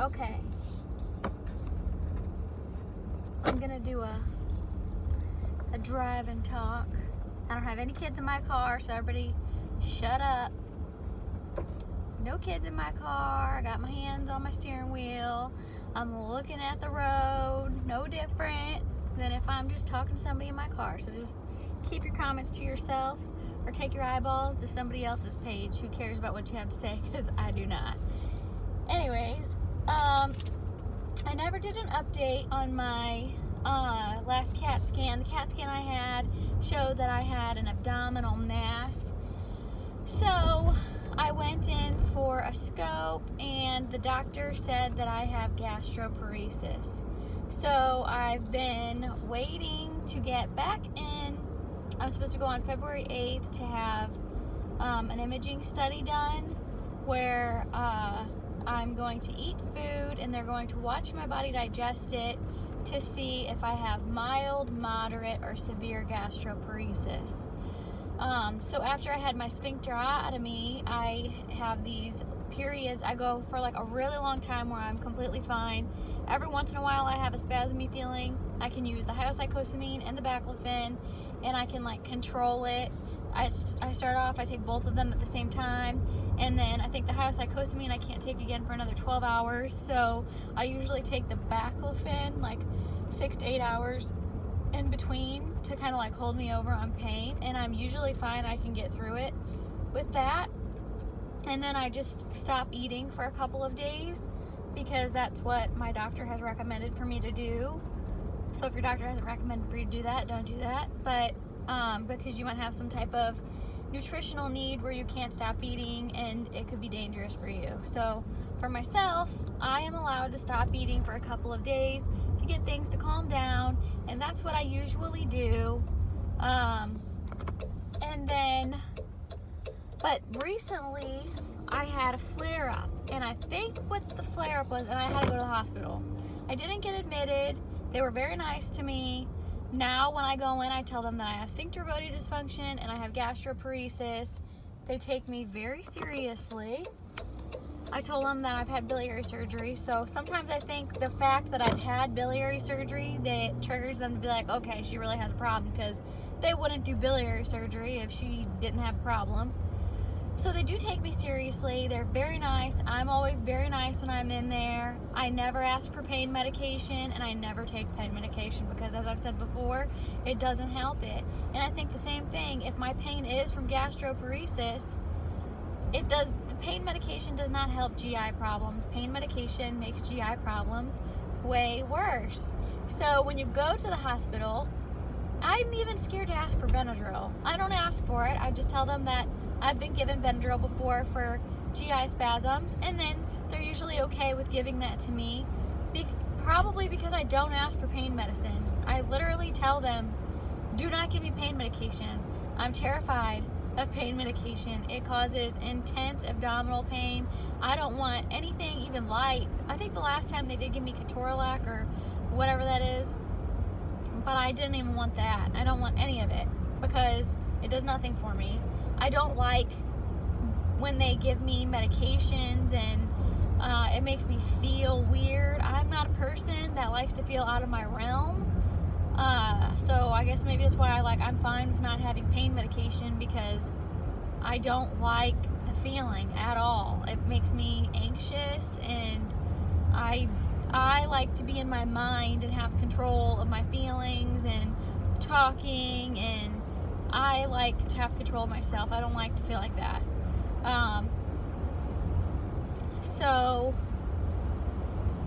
Okay. I'm gonna do a drive and talk. I don't have any kids in my car, so everybody shut up. No kids in my car. I got my hands on my steering wheel. I'm looking at the road. No different than if I'm just talking to somebody in my car. So just keep your comments to yourself or take your eyeballs to somebody else's page who cares about what you have to say, because I do not. Anyways, I never did an update on my last CAT scan. The CAT scan I had showed that I had an abdominal mass. So I went in for a scope and the doctor said that I have gastroparesis. So I've been waiting to get back in. I'm supposed to go on February 8th to have an imaging study done where I'm going to eat food and they're going to watch my body digest it to see if I have mild, moderate, or severe gastroparesis. So after I had my sphincterotomy, I have these periods. I go for like a really long time where I'm completely fine. Every once in a while I have a spasmy feeling. I can use the hyoscyalamine and the baclofen and I can like control it. I start off, I take both of them at the same time, and then I think the hyoscyalamine I can't take again for another 12 hours, so I usually take the baclofen like 6 to 8 hours in between to kind of like hold me over on pain, and I'm usually fine. I can get through it with that, and then I just stop eating for a couple of days because that's what my doctor has recommended for me to do. So if your doctor hasn't recommended for you to do that, don't do that. But because you might have some type of nutritional need where you can't stop eating and it could be dangerous for you. So for myself, I am allowed to stop eating for a couple of days to get things to calm down, and that's what I usually do. But recently I had a flare-up, and I think what the flare-up was, and I had to go to the hospital. I didn't get admitted. They were very nice to me. Now when I go in, I tell them that I have sphincter vodi dysfunction and I have gastroparesis. They take me very seriously. I told them that I've had biliary surgery, so sometimes I think the fact that I've had biliary surgery, that triggers them to be like, okay, she really has a problem, because they wouldn't do biliary surgery if she didn't have a problem. So they do take me seriously. They're very nice. I'm always very nice when I'm in there. I never ask for pain medication, and I never take pain medication because, as I've said before, it doesn't help it. And I think the same thing, if my pain is from gastroparesis, the pain medication does not help GI problems. Pain medication makes GI problems way worse. So when you go to the hospital, I'm even scared to ask for Benadryl. I don't ask for it. I just tell them that I've been given Benadryl before for GI spasms, and then they're usually okay with giving that to me, probably because I don't ask for pain medicine. I literally tell them, do not give me pain medication. I'm terrified of pain medication. It causes intense abdominal pain. I don't want anything even light. I think the last time they did give me Ketorolac or whatever that is, but I didn't even want that. I don't want any of it because it does nothing for me. I don't like when they give me medications and it makes me feel weird. I'm not a person that likes to feel out of my realm. So I guess maybe that's why I'm fine with not having pain medication, because I don't like the feeling at all. It makes me anxious, and I like to be in my mind and have control of my feelings and talking, and I like to have control of myself. I don't like to feel like that.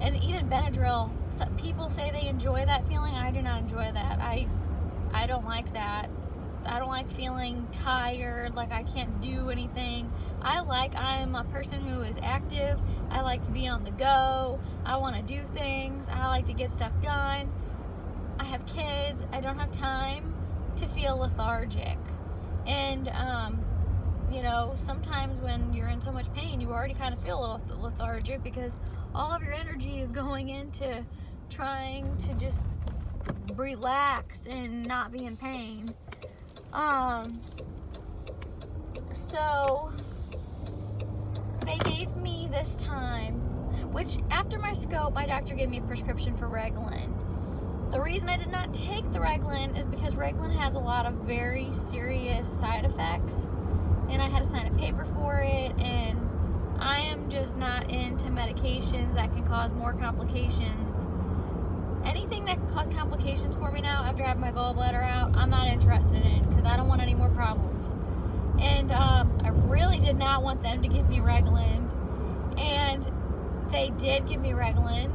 And even Benadryl, some people say they enjoy that feeling. I do not enjoy that. I don't like that. I don't like feeling tired, like I can't do anything. I'm a person who is active. I like to be on the go. I want to do things. I like to get stuff done. I have kids. I don't have time to feel lethargic. And sometimes when you're in so much pain, you already kind of feel a little lethargic because all of your energy is going into trying to just relax and not be in pain. So they gave me this time, which after my scope, my doctor gave me a prescription for Reglan. The reason I did not take the Reglan is because Reglan has a lot of very serious side effects, and I had to sign a paper for it, and I am just not into medications that can cause more complications. Anything that can cause complications for me now after having my gallbladder out, I'm not interested in, because I don't want any more problems. And I really did not want them to give me Reglan, and they did give me Reglan,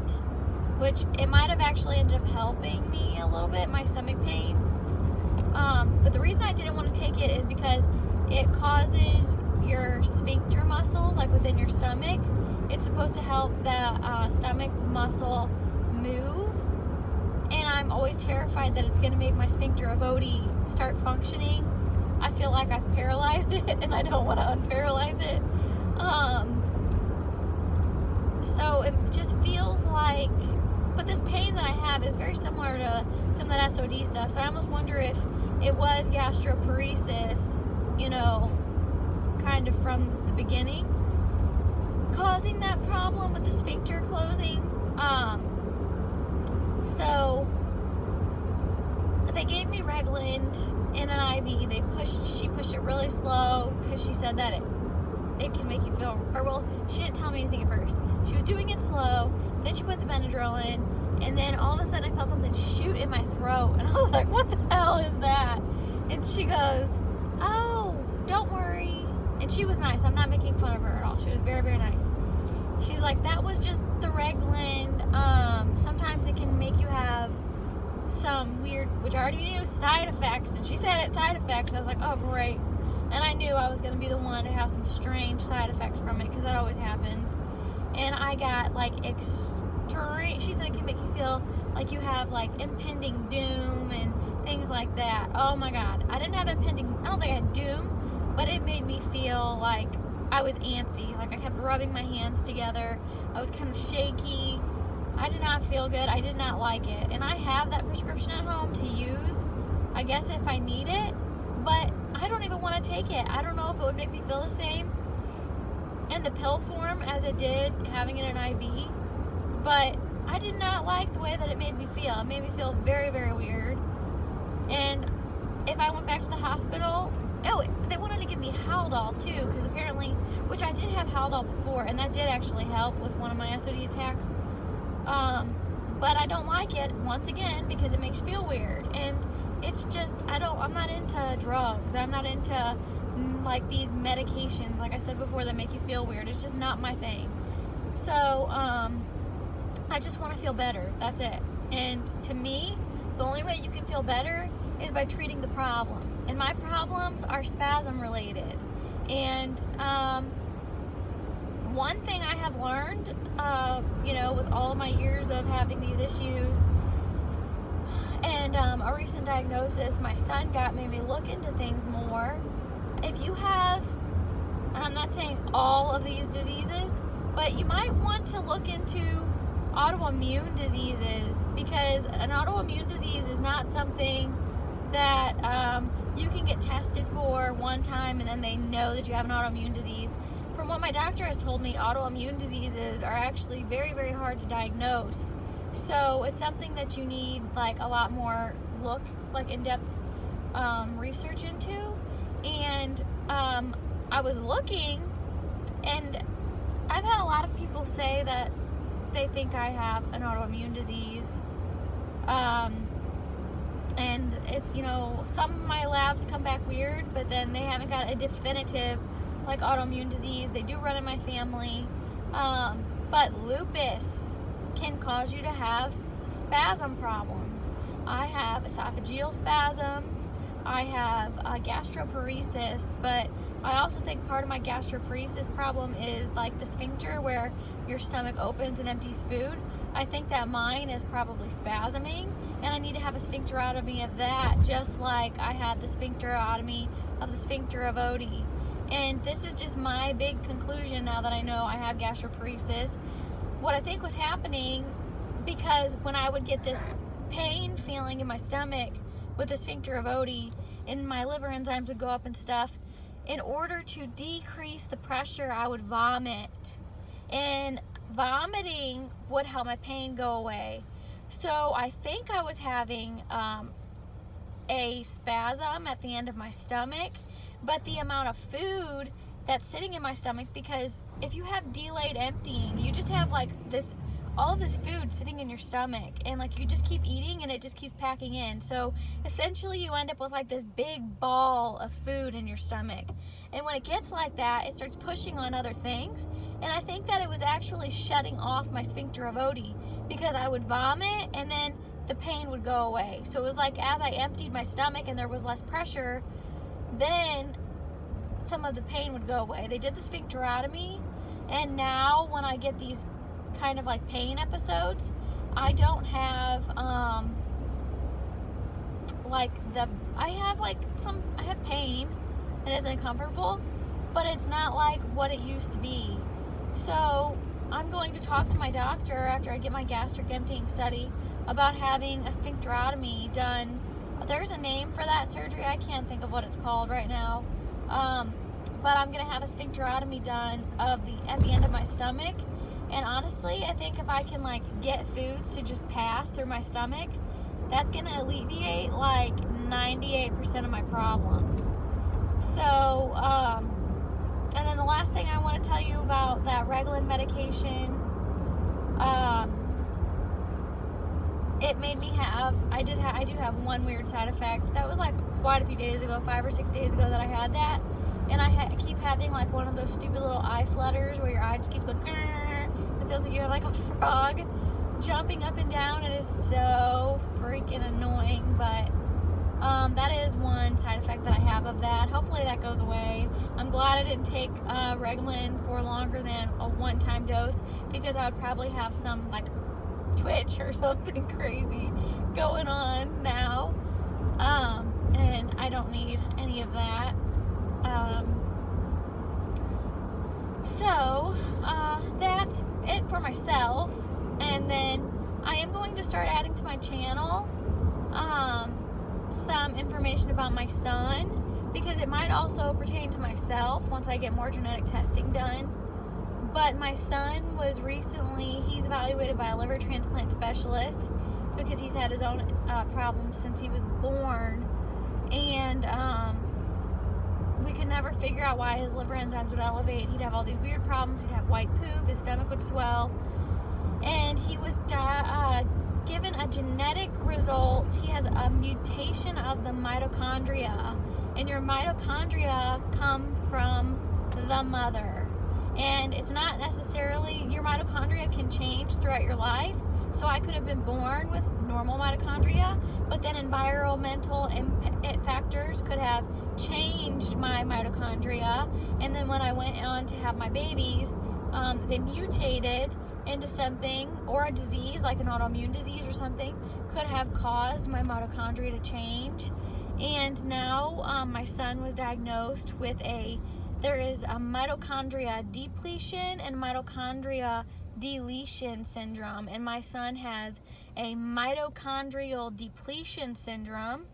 which it might have actually ended up helping me a little bit, my stomach pain. But the reason I didn't want to take it is because it causes your sphincter muscles, like within your stomach. It's supposed to help the stomach muscle move, and I'm always terrified that it's going to make my sphincter of Odie start functioning. I feel like I've paralyzed it, and I don't want to unparalyze it. So it just feels like, but this pain that I have is very similar to some of that SOD stuff. So I almost wonder if it was gastroparesis, you know, kind of from the beginning, causing that problem with the sphincter closing. So they gave me Reglan in an IV. She pushed it really slow because she said that it can make you feel, or well, she didn't tell me anything at first. She was doing it slow, then she put the Benadryl in, and then all of a sudden I felt something shoot in my throat, and I was like, what the hell is that? And she goes, oh, don't worry. And she was nice. I'm not making fun of her at all. She was very, very nice. She's like, that was just the Reglan. Sometimes it can make you have some weird, which I already knew, side effects. And she said it, side effects. I was like, oh, great. And I knew I was going to be the one to have some strange side effects from it, because that always happens. And I got like extreme, she said it can make you feel like you have like impending doom and things like that. Oh my God. I didn't have impending, I don't think I had doom, but it made me feel like I was antsy. Like I kept rubbing my hands together. I was kind of shaky. I did not feel good. I did not like it. And I have that prescription at home to use, I guess, if I need it, but I don't even want to take it. I don't know if it would make me feel the same in the pill form as it did having it in IV, but I did not like the way that it made me feel. It made me feel very, very weird. And if I went back to the hospital, they wanted to give me Haldol too, because apparently, which I did have Haldol before, and that did actually help with one of my SOD attacks. But I don't like it, once again, because it makes you feel weird. And it's just, I'm not into drugs. I'm not into like these medications, like I said before, that make you feel weird. It's just not my thing. So, I just want to feel better. That's it. And to me, the only way you can feel better is by treating the problem. And my problems are spasm related. And, one thing I have learned, with all of my years of having these issues and a recent diagnosis my son got, made me look into things more. If you have, and I'm not saying all of these diseases, but you might want to look into autoimmune diseases, because an autoimmune disease is not something that you can get tested for one time and then they know that you have an autoimmune disease. From what my doctor has told me, autoimmune diseases are actually very, very hard to diagnose. So it's something that you need like a lot more in-depth research into. And I was looking, and I've had a lot of people say that they think I have an autoimmune disease. And it's, some of my labs come back weird, but then they haven't got a definitive like autoimmune disease. They do run in my family. But lupus can cause you to have spasm problems. I have esophageal spasms. I have gastroparesis, but I also think part of my gastroparesis problem is like the sphincter where your stomach opens and empties food. I think that mine is probably spasming, and I need to have a sphincterotomy of that, just like I had the sphincterotomy of the sphincter of Odie. And this is just my big conclusion now that I know I have gastroparesis. What I think was happening, because when I would get this pain feeling in my stomach with the sphincter of Odie, and my liver enzymes would go up and stuff, in order to decrease the pressure, I would vomit. And vomiting would help my pain go away. So I think I was having a spasm at the end of my stomach, but the amount of food that's sitting in my stomach, because if you have delayed emptying, you just have like this, all of this food sitting in your stomach, and like you just keep eating and it just keeps packing in. So essentially you end up with like this big ball of food in your stomach. And when it gets like that, it starts pushing on other things. And I think that it was actually shutting off my sphincter of Oddi, because I would vomit and then the pain would go away. So it was like as I emptied my stomach and there was less pressure, then some of the pain would go away. They did the sphincterotomy, and now when I get these kind of like pain episodes, I don't have I have pain and it's uncomfortable, but it's not like what it used to be. So I'm going to talk to my doctor after I get my gastric emptying study about having a sphincterotomy done. There's a name for that surgery. I can't think of what it's called right now. But I'm going to have a sphincterotomy done at the end of my stomach. And honestly, I think if I can like get foods to just pass through my stomach, that's going to alleviate like 98% of my problems. So, and then the last thing I want to tell you about that Reglan medication, it made me have, I do have one weird side effect. That was like quite a few days ago, 5 or 6 days ago that I had that. And I keep having like one of those stupid little eye flutters where your eye just keeps going, it feels like you're like a frog jumping up and down. It is so freaking annoying, but that is one side effect that I have of that. Hopefully that goes away. I'm glad I didn't take Reglan for longer than a one-time dose, because I would probably have some like twitch or something crazy going on now, and I don't need any of that. So that's it for myself, and then I am going to start adding to my channel some information about my son, because it might also pertain to myself once I get more genetic testing done. But my son was recently, he's evaluated by a liver transplant specialist because he's had his own problems since he was born, and we could never figure out why his liver enzymes would elevate. He'd have all these weird problems. He'd have white poop, his stomach would swell, and he was given a genetic result. He has a mutation of the mitochondria, and your mitochondria come from the mother. And it's not necessarily, your mitochondria can change throughout your life. So I could have been born with normal mitochondria, but then environmental factors could have changed my mitochondria. And then when I went on to have my babies, they mutated into something, or a disease like an autoimmune disease or something could have caused my mitochondria to change. And now my son was diagnosed with there is a mitochondria depletion and mitochondria deletion syndrome, and my son has a mitochondrial depletion syndrome.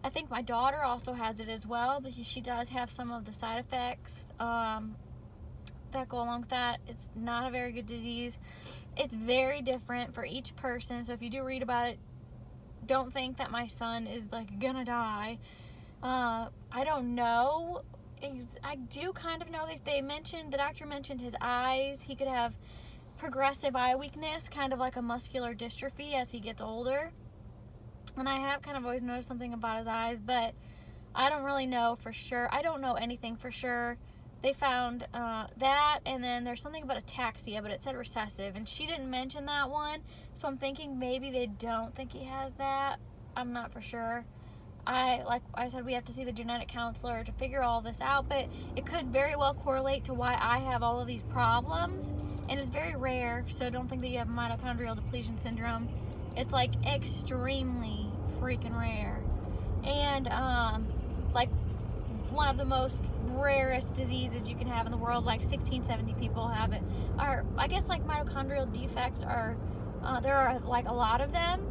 I think my daughter also has it as well, but she does have some of the side effects that go along with that. It's not a very good disease. It's very different for each person, so if you do read about it, don't think that my son is like gonna die. I don't know. I do kind of know the doctor mentioned his eyes. He could have progressive eye weakness, kind of like a muscular dystrophy as he gets older. And I have kind of always noticed something about his eyes, but I don't really know for sure. I don't know anything for sure. They found that, and then there's something about ataxia, but it said recessive, and she didn't mention that one, so I'm thinking maybe they don't think he has that. I'm not for sure. Like I said, we have to see the genetic counselor to figure all this out, but it could very well correlate to why I have all of these problems, and it's very rare, so don't think that you have mitochondrial depletion syndrome. It's like extremely freaking rare, and like one of the most rarest diseases you can have in the world. Like 1670 people have it. I guess like mitochondrial defects are there are like a lot of them,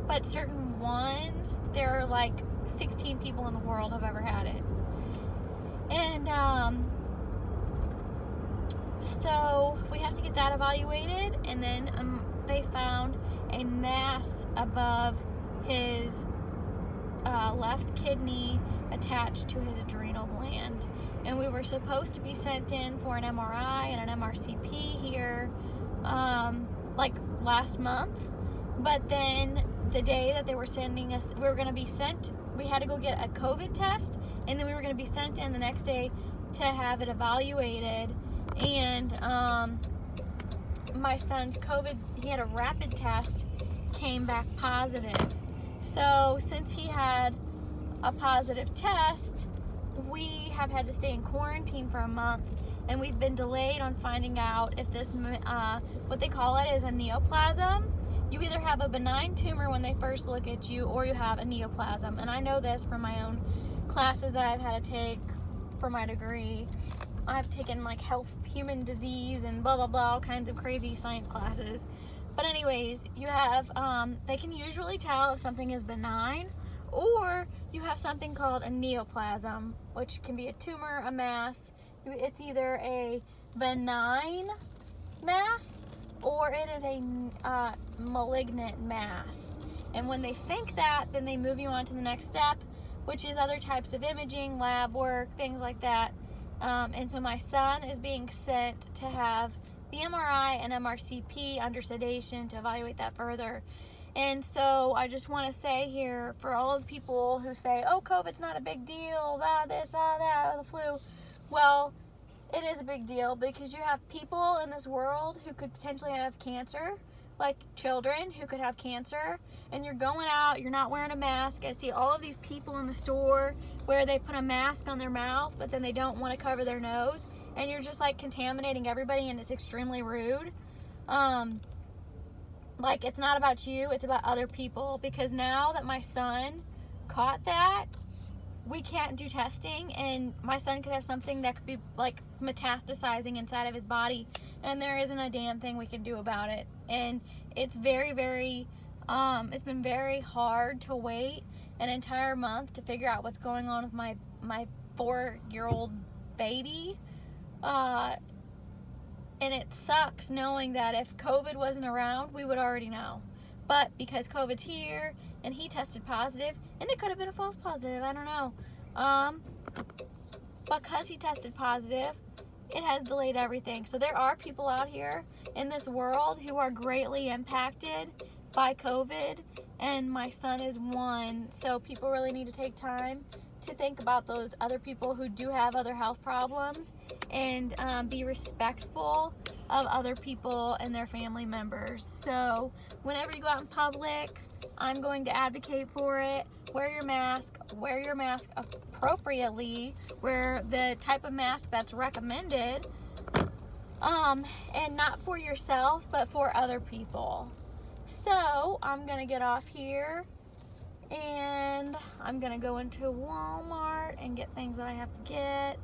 but certain ones, there are like 16 people in the world have ever had it. And So we have to get that evaluated, and then they found a mass above his left kidney attached to his adrenal gland, and we were supposed to be sent in for an MRI and an MRCP here like last month, but then the day that they were sending us, we were going to be sent, we had to go get a COVID test, and then we were going to be sent in the next day to have it evaluated. And my son's COVID, he had a rapid test, came back positive. So since he had a positive test, we have had to stay in quarantine for a month, and we've been delayed on finding out if this, what they call it, is a neoplasm. You either have a benign tumor when they first look at you, or you have a neoplasm. And I know this from my own classes that I've had to take for my degree. I've taken like health, human disease, and blah blah blah, all kinds of crazy science classes. But anyways, you have, they can usually tell if something is benign, or you have something called a neoplasm, which can be a tumor, a mass. It's either a benign mass or it is a malignant mass. And when they think that, then they move you on to the next step, which is other types of imaging, lab work, things like that. And so my son is being sent to have the MRI and MRCP under sedation to evaluate that further. And so I just want to say here, for all of the people who say, oh, COVID's not a big deal, this, that, or the flu. Well, it is a big deal, because you have people in this world who could potentially have cancer, like children who could have cancer, and you're going out, you're not wearing a mask. I see all of these people in the store where they put a mask on their mouth, but then they don't want to cover their nose, and you're just like contaminating everybody, and it's extremely rude. Like, it's not about you, it's about other people, because now that my son caught that, we can't do testing, and my son could have something that could be like metastasizing inside of his body, and there isn't a damn thing we can do about it. And it's very, very, it's been very hard to wait an entire month to figure out what's going on with my 4-year-old baby. And it sucks knowing that if COVID wasn't around, we would already know. But because COVID's here, and he tested positive, and it could have been a false positive, I don't know. Because he tested positive, it has delayed everything. So there are people out here in this world who are greatly impacted by COVID, and my son is one. So people really need to take time to think about those other people who do have other health problems, and be respectful of other people and their family members. So whenever you go out in public, I'm going to advocate for it. Wear your mask appropriately, wear the type of mask that's recommended, and not for yourself, but for other people. So I'm gonna get off here, and I'm gonna go into Walmart and get things that I have to get.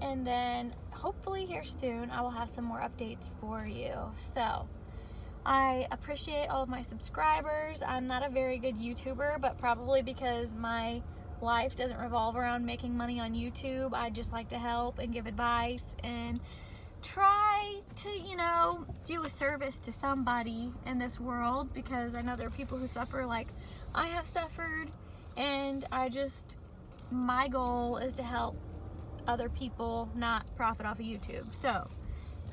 And then hopefully here soon I will have some more updates for you. So I appreciate all of my subscribers. I'm not a very good YouTuber, but probably because my life doesn't revolve around making money on YouTube. I just like to help and give advice and try to, do a service to somebody in this world, because I know there are people who suffer like I have suffered, and my goal is to help other people, not profit off of YouTube. So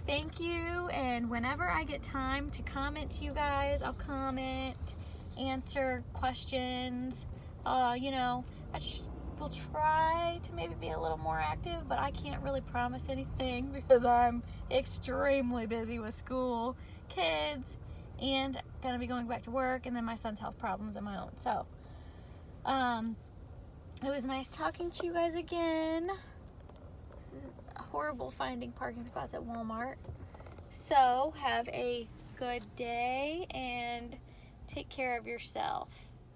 thank you, and whenever I get time to comment to you guys, I'll comment, answer questions. Will try to maybe be a little more active, but I can't really promise anything because I'm extremely busy with school, kids, and gonna be going back to work, and then my son's health problems of my own. So it was nice talking to you guys again. This is horrible finding parking spots at Walmart. So have a good day and take care of yourself,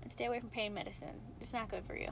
and stay away from pain medicine. It's not good for you.